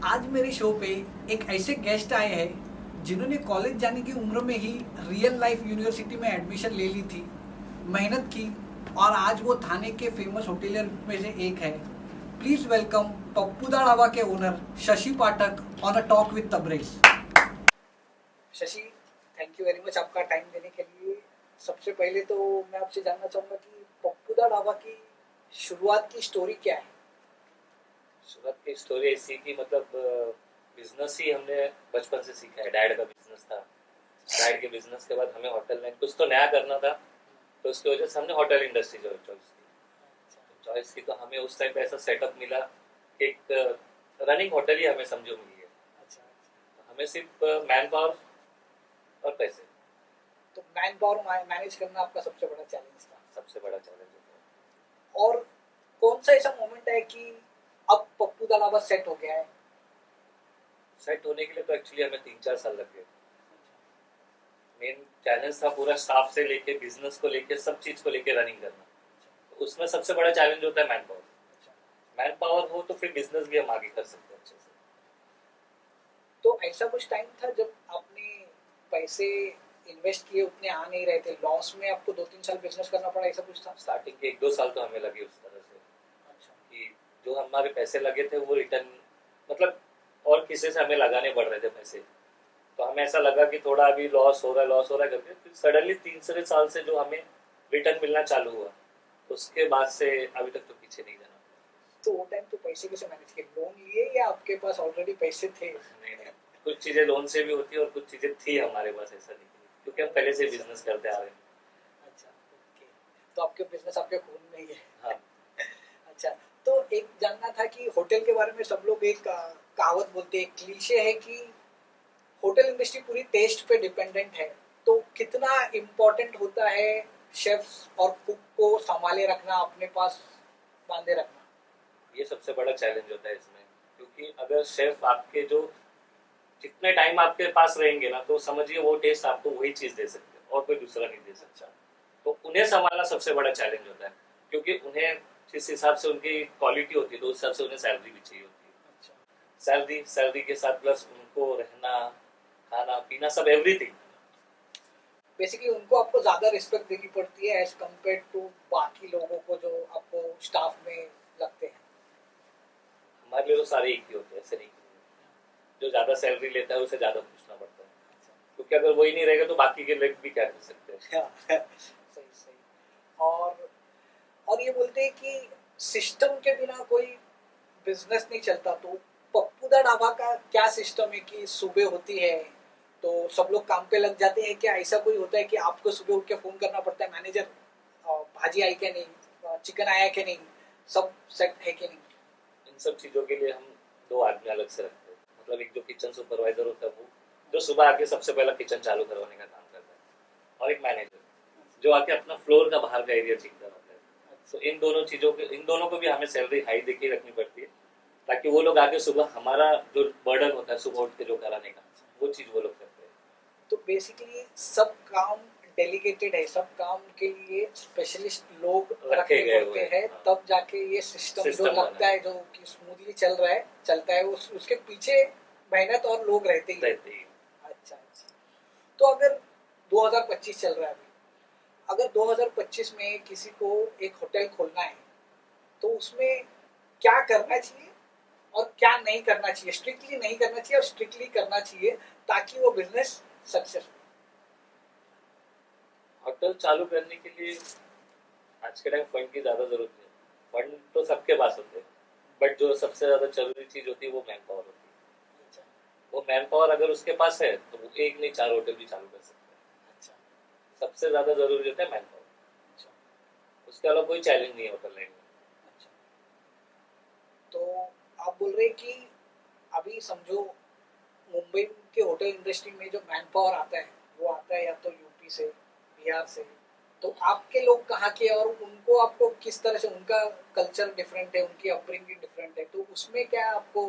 आज मेरे शो पे एक ऐसे गेस्ट आए हैं जिन्होंने कॉलेज जाने की उम्र में ही रियल लाइफ यूनिवर्सिटी में एडमिशन ले ली थी, मेहनत की और आज वो थाने के फेमस होटेलियर में से एक है। प्लीज वेलकम पप्पूदा ढाबा के owner Shashi Pathak on a talk with Tabrez. Shashi, thank you very much आपका टाइम देने के लिए। सबसे पहले तो मैं आपसे जानना चाहूँगा कि पप्पूदा ढाबा की शुरुआत की स्टोरी क्या है? सूरत की स्टोरी ऐसी कि मतलब बिजनेस ही हमने बचपन से सीखा है। डैड का बिजनेस था। डैड के बिजनेस के बाद हमें होटल लाइन कुछ तो नया करना था, तो उसकी वजह से हमने होटल इंडस्ट्री जो चॉइस की। तो हमें उस टाइम पे ऐसा सेटअप मिला कि एक रनिंग होटल ही हमें समझो मिली है। अच्छा, तो हमें सिर्फ मैन पावर और पैसे, तो मैन पावर मैनेज करना आपका सबसे बड़ा चैलेंज था। सबसे बड़ा चैलेंज होता है। और कौन सा ऐसा मोमेंट है कि अब पप्पू दा ढाबा सेट हो गया है? सेट होने के लिए तो एक्चुअली हमें 3-4 साल लग गए। मेन चैलेंज था पूरा स्टाफ से लेके बिजनेस को लेके सब चीज को लेके रनिंग करना। तो उसमें सबसे बड़ा चैलेंज होता है मैन पावर। मैन पावर हो तो फिर बिजनेस भी हम आगे कर सकते हैं अच्छे से। तो ऐसा कुछ टाइम था जब आपने पैसे इन्वेस्ट किए उतने आ नहीं रहे थे, लॉस में आपको 2-3 साल बिजनेस करना पड़ा, ऐसा कुछ था? स्टार्टिंग के 1-2 साल तो हमें लगे उस तरह से अच्छा। कि जो हमारे पैसे लगे थे वो रिटर्न, मतलब और किसी से हमें लगाने पड़ रहे थे पैसे। तो हमें ऐसा लगा कि थोड़ा अभी लॉस हो रहा है करके फिर सडनली 3 साल से जो हमें रिटर्न मिलना चालू हुआ, तो उसके बाद से अभी तक तो पीछे नहीं जाना। तो वो टाइम तो पैसे कैसे मैनेज किए? लोन लिए या आपके पास ऑलरेडी पैसे थे? नहीं नहीं, कुछ चीज़ें लोन से भी होती है और कुछ चीज़ें थी हमारे पास, ऐसा नहीं क्योंकि हम पहले से बिजनेस करते आ रहे हैं। अच्छा, ओके। तो आपके बिजनेस आपके खून में ही है। हाँ। अच्छा, तो एक जानना था कि होटल के बारे में सब लोग एक कहावत बोलते हैं, क्लीशे है कि होटल इंडस्ट्री पूरी टेस्ट पे डिपेंडेंट है। तो कितना इम्पोर्टेंट होता है शेफ्स और कुक को संभाले रखना, अपने पास बांधे रखना? ये सबसे बड़ा चैलेंज होता है इसमें, क्योंकि अगर शेफ आपके जो जितने टाइम आपके पास रहेंगे ना, तो समझिए वो टेस्ट आपको वही चीज दे सकते हैं और कोई दूसरा नहीं दे सकता। तो उन्हें संभालना सबसे बड़ा चैलेंज होता है, क्योंकि उन्हें जिस हिसाब से उनकी क्वालिटी होती है तो उस हिसाब से उन्हें सैलरी भी चाहिए होती है। सैलरी के साथ प्लस उनको रहना, खाना पीना, सब एवरीथिंग। बेसिकली उनको आपको ज्यादा रिस्पेक्ट देनी पड़ती है एज कम्पेयर टू बाकी लोगों को जो आपको स्टाफ में लगते हैं। हमारे लिए तो सारे एक ही होते हैं, ऐसे नहीं कि जो ज्यादा सैलरी लेता है उसे ज्यादा पूछना पड़ता है, क्योंकि अगर वही नहीं रहेगा तो बाकी के लोग भी क्या कर सकते हैं। सही सही। और और ये बोलते हैं कि सिस्टम के बिना कोई बिजनेस नहीं चलता। तो पप्पूदा ढाबा का क्या सिस्टम है कि सुबह होती है तो सब लोग काम पे लग जाते हैं? क्या ऐसा कोई होता है कि आपको सुबह उठ के फोन करना पड़ता है, मैनेजर भाजी आई क्या नहीं, चिकन आया क्या नहीं, सब सेट है कि नहीं? इन सब चीज़ों के लिए हम 2 आदमी अलग से रखते हैं। मतलब एक जो किचन सुपरवाइजर होता है वो जो सुबह आके सबसे पहला किचन चालू करवाने का काम करता है, और एक मैनेजर जो आके अपना फ्लोर का बाहर का एरिया चेक करवाता है। तो इन दोनों को भी हमें सैलरी हाई देके रखनी पड़ती है, ताकि वो लोग आके सुबह हमारा जो बर्डन होता है सुबह उठ के जो कराने का, वो चीज़ वो लोग करते हैं। तो बेसिकली सब काम डेलीगेटेड है, सब काम के लिए स्पेशलिस्ट लोग रखे रखने गए पड़ते हुए हैं, हाँ। तब जाके ये सिस्टम जो लगता है, जो कि स्मूथली चलता है उसके पीछे मेहनत और लोग रहते ही रहते ही। अच्छा अच्छा। तो अगर 2025 चल रहा है अभी, अगर 2025 में किसी को एक होटल खोलना है तो उसमें क्या करना चाहिए और क्या नहीं करना चाहिए? स्ट्रिक्टली नहीं करना चाहिए और स्ट्रिक्टली करना चाहिए ताकि वो बिजनेस सक्सेस हो। होटल चालू करने के लिए आज के टाइम फंड की ज़्यादा ज़रूरत नहीं है। फंड तो सबके पास होते हैं, बट जो सबसे ज़्यादा जरूरी चीज़ होती है वो मैन पावर होती है। अच्छा वो मैन पावर अगर उसके पास है तो वो एक नहीं 4 होटल भी चालू कर सकता है। अच्छा सबसे ज़्यादा ज़रूरी होता है मैन पावर, अच्छा उसके अलावा कोई चैलेंज नहीं है होटल लाइन में। अच्छा। तो आप बोल रहे हैं कि अभी समझो मुंबई के होटल इंडस्ट्री में जो मैन पावर आता है वो आता है या तो यूपी से, बिहार से। तो आपके लोग कहाँ के हैं और उनको आपको किस तरह से, उनका कल्चर डिफरेंट है, उनकी अपब्रिंगिंग डिफरेंट है, तो उसमें क्या आपको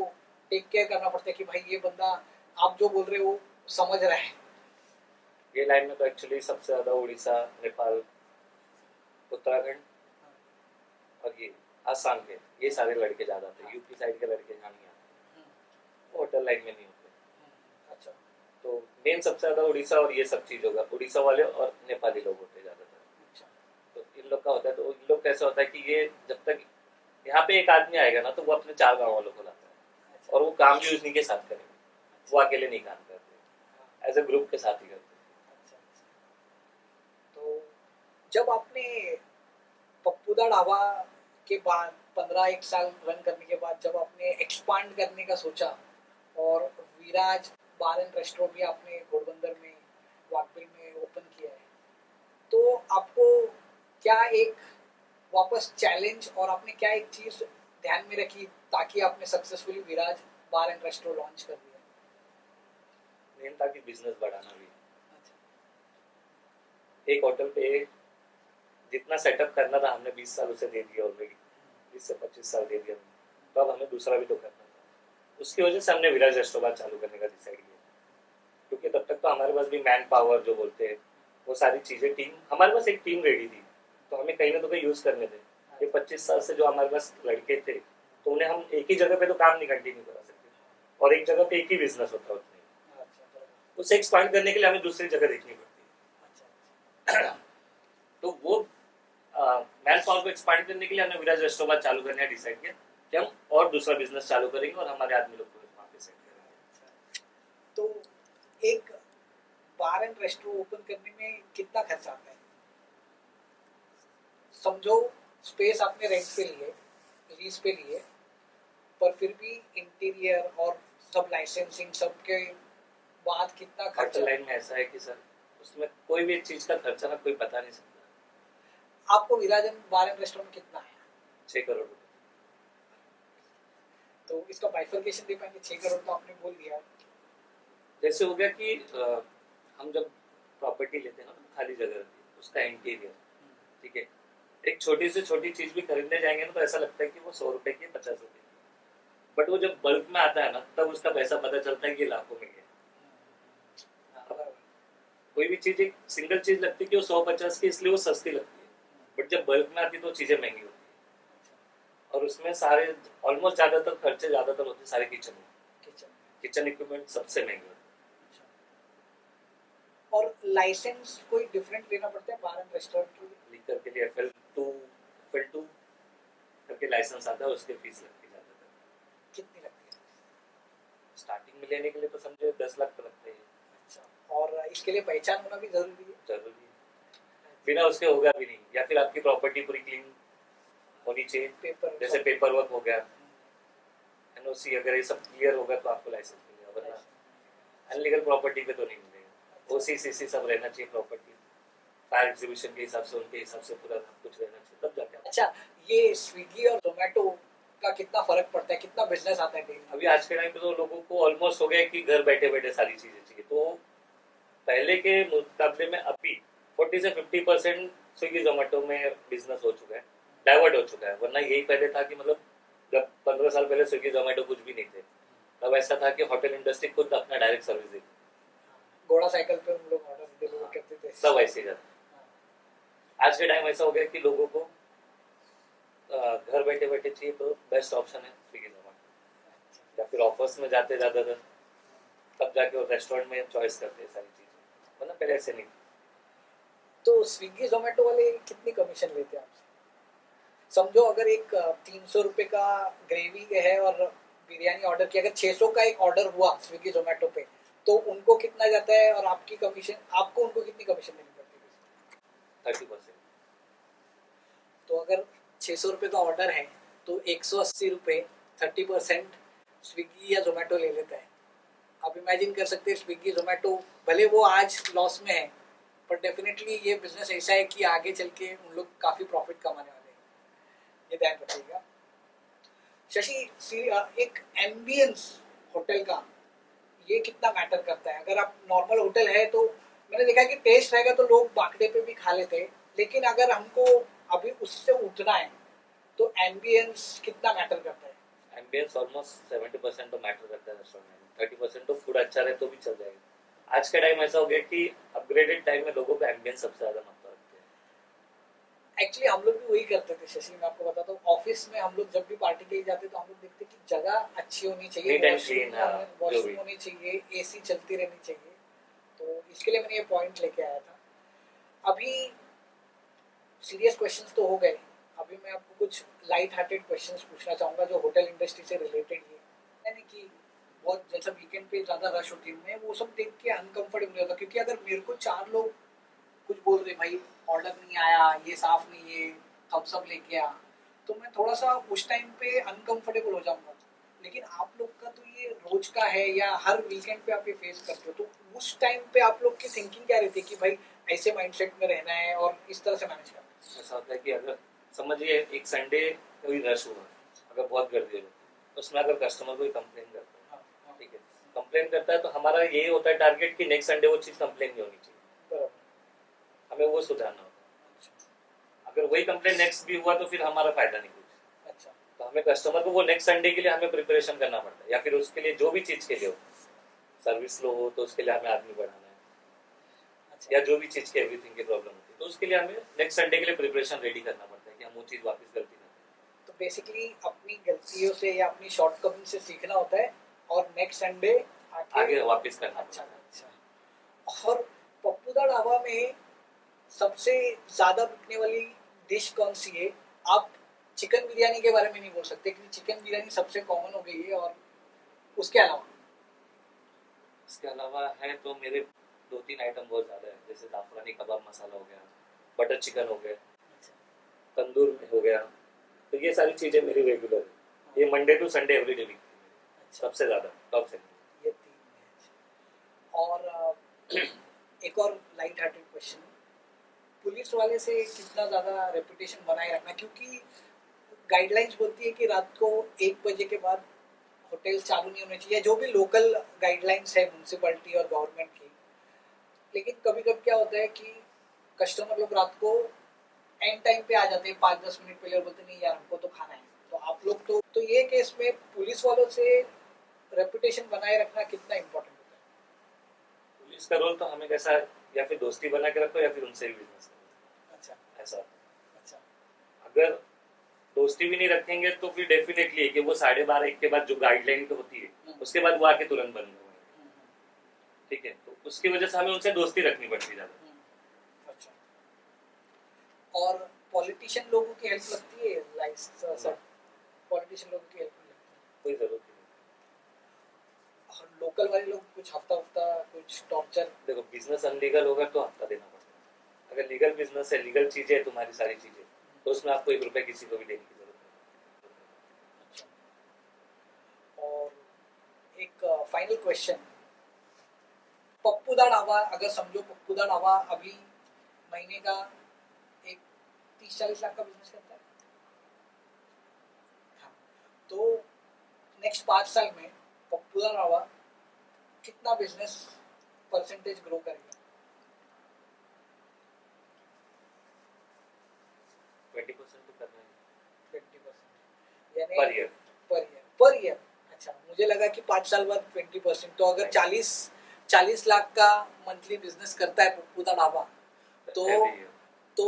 टेक केयर करना पड़ता है कि भाई ये बंदा आप जो बोल रहे हो वो समझ रहा है? ये लाइन में तो एक्चुअली सबसे ज़्यादा उड़ीसा, नेपाल, उत्तराखंड और ये आसाम के, ये सारे लड़के ज़्यादा थे। यूपी साइड के लड़के यहाँ नहीं आते। होटल लाइन में नहीं होते। अच्छा। तो मेन सबसे ज़्यादा उड़ीसा और ये सब चीज़ होगा, उड़ीसा वाले और नेपाली लोग होते हैं ज़्यादातर। अच्छा। तो इन लोग का होता है, तो इन लोग कैसा होता है कि ये जब तक यहाँ पे एक आदमी आएगा ना, तो वो अपने 4 गाँव वालों को लाता है, अच्छा। और वो काम भी उन्हीं के साथ करेंगे, वो अकेले नहीं काम करते, एज ए ग्रुप के साथ ही करते हैं। अच्छा। अच्छा। तो जब आपने पप्पूदा ढाबा के बाद 15 एक साल रन करने के बाद जब आपने एक्सपांड करने का सोचा और विराज बार एंड रेस्टोरेंट भी आपने घोड़बंदर में वाकबिल में ओपन किया है, तो आपको क्या एक वापस चैलेंज और आपने क्या एक चीज ध्यान में रखी ताकि आपने successfully Viraj bar and restaurant launch कर दिया? मेन था कि बिजनेस बढ़ाना भी। अच्छा। एक होटल पे जितना सेटअप करना था हमने 20 साल उसे दे दिया ऑलरेडी, 20 से 25 साल दे दिया, तो अब हमें दूसरा भी तो करना था। उसकी वजह से हमने विराज रेस्टोरेंट चालू करने का डिसाइड किया, क्योंकि तब तक तो हमारे पास भी मैन पावर जो बोलते हैं वो सारी चीज़ें, टीम हमारे पास एक टीम रेडी थी, तो हमें कहीं ना तो कहीं यूज़ करने थे। ये 25 साल से जो हमारे पास लड़के थे, तो उन्हें हम एक ही जगह पे तो काम नहीं कंटिन्यू करा सकते, और एक जगह पे एक ही बिजनेस होता है उतने, उसे एक्सपांड करने के लिए हमें दूसरी जगह देखनी पड़ती है। तो वो मैन पावर को एक्सपांड करने के लिए हमने विराज रेस्टोरेंट चालू करने का डिसाइड किया कि हम और दूसरा बिजनेस चालू करेंगे और हमारे आदमी लोग को वहाँ पे सेट करेंगे। तो एक बार एंड रेस्टोरेंट ओपन करने में कितना खर्चा आता है? समझो स्पेस आपने रेंट पे लिए, लीज पे लिए, पर फिर भी इंटीरियर और सब लाइसेंसिंग सब के बाद कितना होटल खर्चा? लाइन में ऐसा है कि सर उसमें कोई भी चीज़ का खर्चा ना कोई बता नहीं सकता। आपको विराजन बार एंड रेस्टोरेंट में कितना आया? 6 करोड़ रुपए। तो इसका बाइफर्केशन दे पाएंगे? 6 करोड़ तो आपने बोल दिया। जैसे हो गया कि हम जब प्रॉपर्टी लेते हैं ना, तो खाली जगह रहती है, उसका इंटीरियर, ठीक है, एक छोटी से छोटी चीज़ भी खरीदने जाएंगे ना, तो ऐसा लगता है कि वो 100 रुपए की 50 रुपए की, बट वो जब बल्क में आता है ना, तब उसका पैसा पता चलता है कि लाखों में गया। कोई भी चीज़, एक सिंगल चीज़ लगती है कि वो 150 की, इसलिए वो सस्ती लगती है, बट जब बल्क में आती है तो चीज़ें महंगी होती है, और उसमें सारे ऑलमोस्ट ज़्यादातर खर्चे ज़्यादातर होते हैं सारे किचन में। किचन इक्विपमेंट सबसे महंगे होते हैं। और लाइसेंस कोई डिफरेंट लेना पड़ता है बार एंड रेस्टोरेंट के लिए? लिकर के लिए FL2 करके लाइसेंस आता है, उसके फीस लगती है ज़्यादातर। कितनी लगती है? स्टार्टिंग में लेने के लिए तो समझे 10 लाख तो लगते हैं। अच्छा। और इसके लिए पहचान होना भी जरूरी है? जरूरी है, बिना उसके होगा भी नहीं, या फिर आपकी प्रॉपर्टी पूरी क्लीन होनी चाहिए, पेपर जैसे पेपर वर्क हो गया, NOC अगर ये सब क्लियर होगा तो आपको लाइसेंस मिलेगा, वरना अनलीगल प्रॉपर्टी पे तो नहीं मिलेगा। OC/CC सब रहना चाहिए प्रॉपर्टी, फायर एग्जीबिशन के हिसाब से, उनके हिसाब से पूरा कुछ रहना चाहिए, तब जाके अच्छा, ये स्विगी और जोमेटो का कितना फर्क पड़ता है, कितना बिजनेस आता है डेली? अभी आज के टाइम पे तो लोगों को ऑलमोस्ट हो गया कि घर बैठे बैठे सारी चीजें चाहिए, तो पहले के मुकाबले में अभी 40 से 50% स्विगी जोमेटो में बिजनेस हो चुका है, डाइवर्ट हो चुका है। वरना यही पहले था कि मतलब जब 15 साल पहले स्विगी जोमेटो कुछ भी नहीं थे, तब ऐसा था कि होटल इंडस्ट्री खुद अपना डायरेक्ट सर्विस देती, घोड़ा साइकिल पे हम लोग ऑर्डर डिलीवर करते थे, सब ऐसे ही जाता। आज के टाइम ऐसा हो गया कि लोगों को घर बैठे बैठे चाहिए, तो बेस्ट ऑप्शन है स्विगी जोमेटो, या फिर ऑफर्स में जाते ज़्यादातर, तब जाके वो रेस्टोरेंट में चॉइस करते हैं सारी चीज़ें, वरना पहले ऐसे नहीं। तो स्विगी जोमेटो वाले कितनी कमीशन लेते हैं आपसे? समझो अगर एक 300 रुपए का ग्रेवी है और बिरयानी ऑर्डर किया, अगर 600 का एक ऑर्डर हुआ स्विगी जोमेटो पे, तो उनको कितना जाता है और आपकी कमीशन, आपको उनको कितनी कमीशन देनी पड़ती है? 30%। तो अगर 600 रुपए का ऑर्डर है तो 180 रुपए 30% स्विगी या जोमेटो ले लेता है। आप इमेजिन कर सकते हैं स्विगी जोमेटो भले वो आज लॉस में है, पर डेफिनेटली ये बिजनेस ऐसा है कि आगे चल के उन लोग काफ़ी प्रॉफिट कमाने वाले हैं, ये ध्यान रखिएगा। शशि, एक एम्बियंस होटल का ये कितना मैटर करता है? अगर आप नॉर्मल होटल है तो मैंने देखा कि टेस्ट रहेगा तो लोग बाकड़े पे भी खा लेते हैं, लेकिन अगर हमको अभी उससे उठना है तो एम्बियंस कितना मैटर करता है? एम्बियंस ऑलमोस्ट 70% तो मैटर करता है रेस्टोरेंट में, 30% तो फूड अच्छा रहे तो भी चल जाएगा। आज का टाइम ऐसा हो गया कि अपग्रेडेड टाइम में लोगों को एम्बियंस सबसे ज़्यादा महत्व रखते एक्चुअली हम लोग भी वही करते थे शशि, मैं आपको बताता हूँ, ऑफिस में हम लोग जब भी पार्टी के लिए जाते तो हम लोग देखते कि जगह अच्छी होनी चाहिए, नीट एंड वॉशरूम क्लीन, हाँ, जो वॉशरूम भी। होनी चाहिए, एसी चलती रहनी चाहिए। तो इसके लिए मैंने ये पॉइंट लेके आया था। अभी सीरियस क्वेश्चंस तो हो गए, अभी मैं आपको कुछ लाइट हार्टेड क्वेश्चंस पूछना चाहूंगा जो होटल इंडस्ट्री से रिलेटेड ही है। यानी कि बहुत जैसा वीकेंड पे ज्यादा रश होती है, मैं वो सब देख के अनकंफर्टेबल नहीं होता, क्योंकि अगर मेरे को चार लोग कुछ बोल रहे भाई ऑर्डर नहीं आया, ये साफ नहीं है, थम्स अप लेके आ, तो मैं थोड़ा सा उस टाइम पे अनकंफर्टेबल हो जाऊंगा। लेकिन आप लोग का तो ये रोज का है या हर वीकेंड पे आप ये फेस करते हो, तो उस टाइम पे आप लोग की थिंकिंग क्या रहती है कि भाई ऐसे माइंडसेट में रहना है और इस तरह से मैनेज करना है? ऐसा होता है कि अगर समझिए एक संडे कोई रश हुआ, अगर बहुत गर्दी हो, तो उसमें अगर कस्टमर कोई कंप्लेन करता है, हाँ, हाँ, ठीक है, कंप्लेन करता है तो हमारा यही होता है टारगेट कि नेक्स्ट संडे वो चीज़ कंप्लेन नहीं होनी चाहिए, बराबर। हमें वो सुधारना होता है। अगर वही कंप्लेन नेक्स्ट भी हुआ तो फिर हमारा फायदा नहीं कुछ। अच्छा। तो हमें कस्टमर को वो नेक्स्ट संडे के लिए हमें प्रिपरेशन करना पड़ता है, या फिर उसके लिए जो भी चीज़ के लिए हो, सर्विस लो हो तो उसके लिए हमें आदमी बढ़ाना है, अच्छा। या जो भी चीज़ की एवरीथिंग की प्रॉब्लम होती है, तो उसके लिए हमें नेक्स्ट संडे के लिए प्रिपरेशन रेडी करना पड़ता है कि हम वो चीज़ वापस गलती ना करें। तो बेसिकली अपनी गलतियों से या अपनी शॉर्टकमिंग से सीखना होता है और नेक्स्ट संडे आके आगे वापस करना अच्छा पड़ता है। अच्छा। और पप्पूदा ढाबा में सबसे ज्यादा बिकने वाली डिश कौन सी है? आप चिकन बिरयानी के बारे में नहीं बोल सकते क्योंकि चिकन बिरयानी सबसे कॉमन हो गई है, और उसके अलावा इसके अलावा है तो मेरे 2-3 आइटम बहुत ज़्यादा है, जैसे ज़ाफ़रानी कबाब मसाला हो गया, बटर चिकन हो गया, तंदूर हो गया, तो ये सारी चीज़ें मेरी रेगुलर है, ये मंडे टू संडे एवरीडे बिकती है अच्छा, सबसे ज़्यादा, टॉप सेलिंग। ये तीन है। और एक और लाइट हार्टेड क्वेश्चन, पुलिस वाले से कितना ज्यादा रेपुटेशन बनाए रखना, क्योंकि गाइडलाइंस बोलती है कि रात को 1 बजे के बाद होटल चालू नहीं होने चाहिए, जो भी लोकल गाइडलाइंस है म्यूनसिपैलिटी और गवर्नमेंट की। लेकिन कभी कभी क्या होता है कि कस्टमर लोग रात को एंड टाइम पे आ जाते हैं 5-10 मिनट पहले और बोलते नहीं यार हमको तो खाना है। तो आप लोग तो ये केस में पुलिस वालों से रेपुटेशन बनाए रखना कितना इम्पोर्टेंट होता पुलिस का रोल तो हमें कैसा है, या फिर दोस्ती बना के रखो या फिर उनसे भी बिजनेस करो, है? अच्छा ऐसा होता है। अच्छा। अगर दोस्ती भी नहीं रखेंगे तो फिर डेफिनेटली है कि वो 12:30-1 के बाद जो गाइडलाइन होती है उसके बाद वो आके तुरंत बंद होंगे, ठीक है, तो उसकी वजह से हमें उनसे दोस्ती रखनी पड़ती है ज़्यादा। अच्छा। और पॉलिटिशियन लोगों की हेल्प लगती है लाइक सर? पॉलिटिशियन लोगों की हेल्प नहीं लगती? कोई ज़रूरत नहीं। और लोकल वाले लोग कुछ हफ्ता हफ्ता कुछ टॉर्चर? देखो बिजनेस अनलीगल होगा तो हफ्ता देना पड़ता है, अगर लीगल बिजनेस है, लीगल चीज़ें है तुम्हारी सारी चीज़ें, तो उसमें आपको 1 रुपये किसी को भी देने की जरूरत नहीं। अच्छा। और एक फाइनल क्वेश्चन, पप्पूदा ढाबा अगर समझो पप्पूदा ढाबा अभी महीने का एक 30-40 लाख का बिजनेस करता है, हाँ, तो नेक्स्ट 5 साल में पप्पूदा ढाबा कितना बिजनेस परसेंटेज ग्रो करेगा? 20% तो करना है 20%, यानी पर ईयर। Per year. अच्छा, मुझे लगा कि 5 साल बाद 20%, तो अगर नहीं। 40 लाख का मंथली बिजनेस करता है पप्पूदा ढाबा, तो Every year। तो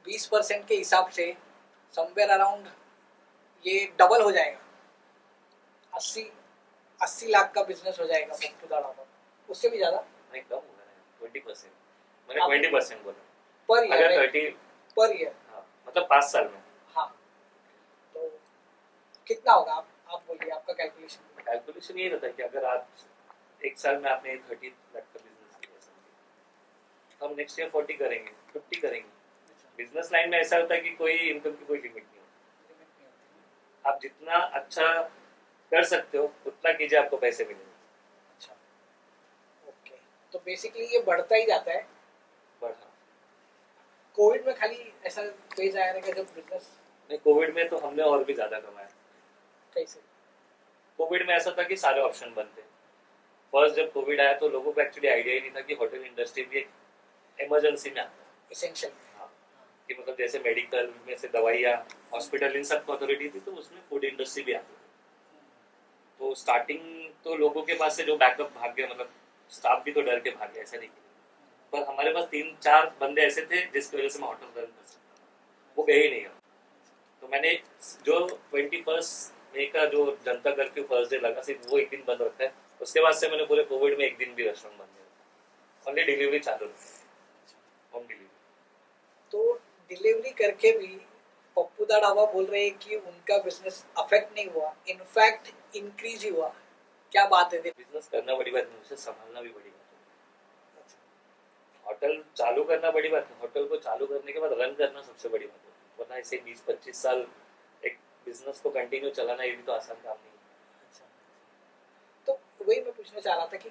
20% के हिसाब से समवेयर अराउंड ये डबल हो जाएगा, 80 लाख का बिजनेस हो जाएगा पप्पूदा ढाबा, उससे भी ज्यादा नहीं कम होगा ना, 20%, मैंने आप 20% बोला, पर अगर ईयर 30, पर ईयर। हाँ मतलब 5 साल में। हाँ, तो कितना होगा? आप बोलिए, आपका कैलकुलेशन। कैलकुलेशन ये रहता है कि अगर आप 1 साल में आपने 30 लाख का बिजनेस किया समझिए, तो हम नेक्स्ट ईयर 40 करेंगे, 50 करेंगे। बिजनेस लाइन में ऐसा होता है कि कोई इनकम की कोई लिमिट नहीं होती, आप जितना अच्छा कर सकते हो उतना कीजिए, आपको पैसे मिलेंगे। अच्छा, ओके। तो बेसिकली ये बढ़ता ही जाता है। बढ़ा कोविड में खाली ऐसा फेज आया रहेगा जब बिजनेस नहीं, कोविड में तो हमने और भी ज़्यादा कमाया। कैसे? कोविड में ऐसा था कि सारे ऑप्शन बंद थे। फर्स्ट जब कोविड आया तो लोगों को एक्चुअली आइडिया ही नहीं था कि होटल इंडस्ट्री भी एक इमरजेंसी में आता है। इसेंशियल। हाँ, कि मतलब जैसे मेडिकल में से दवाइयाँ, हॉस्पिटल, इन सब को अथॉरिटी थी, तो उसमें फूड इंडस्ट्री भी आती थी। तो स्टार्टिंग तो लोगों के पास से जो बैकअप भाग गया, मतलब स्टाफ भी तो डर के भाग गया, ऐसा नहीं। पर हमारे पास 3-4 बंदे ऐसे थे जिसकी वजह से मैं होटल रन कर सकता। वो गए ही नहीं हम। तो मैंने जो 21 मई का जो जनता कर्फ्यू फर्स्ट डे लगा, सिर्फ वो एक दिन बंद रखा है। उसके बाद से मैंने पूरे कोविड में एक दिन भी रेस्टोरेंट बंद नहीं रखा, ओनली डिलीवरी चालू रखी, होम डिलीवरी। तो डिलीवरी करके भी पप्पू दा ढाबा बोल रहे हैं कि उनका बिजनेस अफेक्ट नहीं हुआ, इनफैक्ट इंक्रीज ही हुआ। क्या बात है? बिजनेस करना बड़ी बात नहीं, उसे संभालना भी बड़ी बात है। होटल चालू करना बड़ी बात है, होटल को चालू करने के बाद रन करना सबसे बड़ी बात है। वरना ऐसे 20-25 साल एक बिजनेस को कंटिन्यू चलाना, ये भी तो आसान काम नहीं है। तो वही मैं पूछना चाह रहा था कि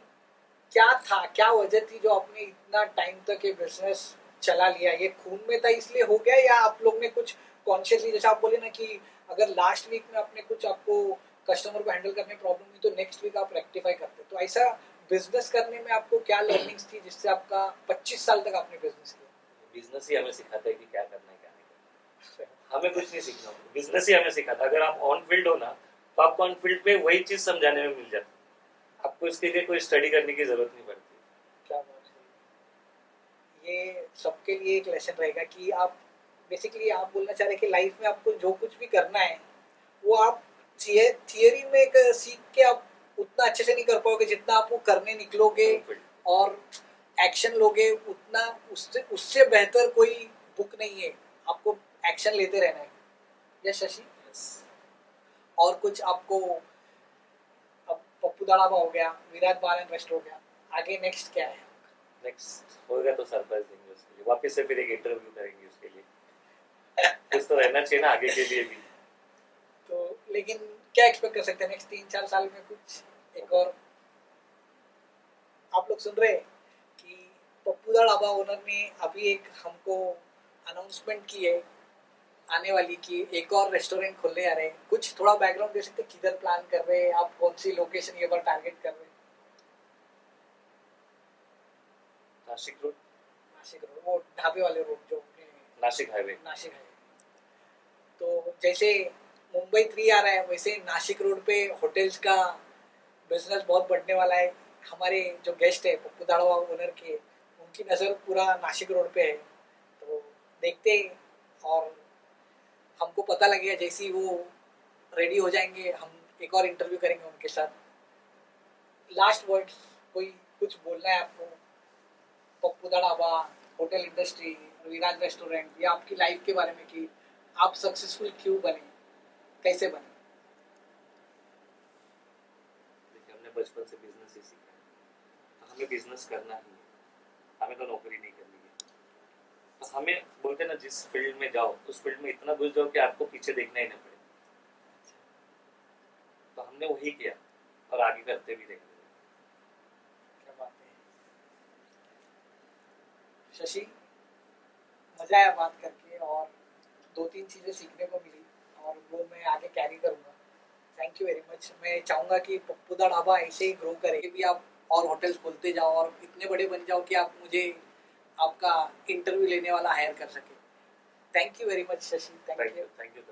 क्या था, क्या वजह थी जो आपने इतना टाइम तक ये बिजनेस चला लिया? ये खून में था इसलिए हो गया, या आप लोग ने कुछ कॉन्शियसली, जैसे आप बोले ना कि अगर लास्ट वीक में आपने कुछ आपको कस्टमर को हैंडल करने में प्रॉब्लम हुई तो नेक्स्ट वीक आप रेक्टिफाई करते, तो ऐसा बिजनेस करने में आपको क्या लर्निंग्स थी जिससे आपका 25 साल तक आपने बिजनेस किया? बिजनेस ही हमें सिखाता है कि क्या करना है क्या नहीं करना। हमें कुछ नहीं सीखना, बिजनेस ही हमें सिखाता है। अगर आप ऑन फील्ड हो ना, तो आपको ऑन फील्ड पे वही चीज समझाने में मिल जाती है, आपको इसके लिए कोई स्टडी करने की जरूरत नहीं पड़ती। क्या बात है! ये सबके लिए एक लेसन रहेगा कि आप बेसिकली आप बोलना चाह रहे हैं कि लाइफ में आपको जो कुछ भी करना है वो आप थियरी में एक सीख के आप उतना अच्छे से नहीं कर पाओगे जितना आप वो करने निकलोगे On field। और एक्शन लोगे उतना, उससे उससे बेहतर कोई बुक नहीं है। आपको एक्शन लेते रहना है। यस शशि? Yes। और कुछ आपको, अब पप्पू दा ढाबा हो गया, विराट बार एंड रेस्ट हो गया, आगे नेक्स्ट क्या है? नेक्स्ट होगा तो सरप्राइज देंगे उसके लिए, वापस से फिर एक इंटरव्यू करेंगे उसके लिए। कुछ तो रहना चाहिए ना आगे के लिए भी। तो लेकिन क्या एक्सपेक्ट कर सकते हैं नेक्स्ट 3-4 साल में? कुछ एक और आप लोग सुन रहे हैं कि पप्पू दा ढाबा ओनर ने अभी एक हमको अनाउंसमेंट की है आने वाली कि एक और रेस्टोरेंट खोलने आ रहे हैं। कुछ थोड़ा बैकग्राउंड दे सकते हैं, किधर प्लान कर रहे हैं आप, कौन सी लोकेशन ये बार टारगेट कर रहे हैं? नासिक रोड, नासिक रोड, वो ढाबे वाले रोड जो अपने नासिक हाईवे। नासिक है। तो जैसे मुंबई 3 आ रहा है वैसे नासिक रोड पे होटल्स का बिजनेस बहुत बढ़ने वाला है। हमारे जो गेस्ट है पप्पू दा ढाबा ओनर के, उनकी नज़र पूरा नासिक रोड पे है। तो देखते हैं, और हमको पता लगेगा जैसे ही वो रेडी हो जाएंगे हम एक और इंटरव्यू करेंगे उनके साथ। लास्ट वर्ड्स कोई कुछ बोलना है आपको? पप्पू दा ढाबा, होटल इंडस्ट्री, विराज रेस्टोरेंट, या आपकी लाइफ के बारे में कि आप सक्सेसफुल क्यों बने, कैसे बने? देखिए हमने बचपन से बिजनेस ही सीखा है, तो हमें बिजनेस करना ही है, हमें तो नौकरी नहीं करनी है। तो हमें बोलते ना जिस फील्ड में जाओ उस फील्ड में इतना घुस जाओ कि आपको पीछे देखना ही ना पड़े। तो हमने वही किया और आगे करते भी रहेंगे। क्या बात है शशि, मजा आया बात करके और 2-3 चीज़ें सीखने को मिली और वो मैं आगे कैरी करूँगा। Thank you very much. मैं चाहूँगा कि पप्पू दा ढाबा ऐसे ही ग्रो करे, भी आप और होटल्स खोलते जाओ और इतने बड़े बन जाओ कि आप मुझे आपका इंटरव्यू लेने वाला हायर कर सके। Thank you very much Shashi, thank you. Thank you.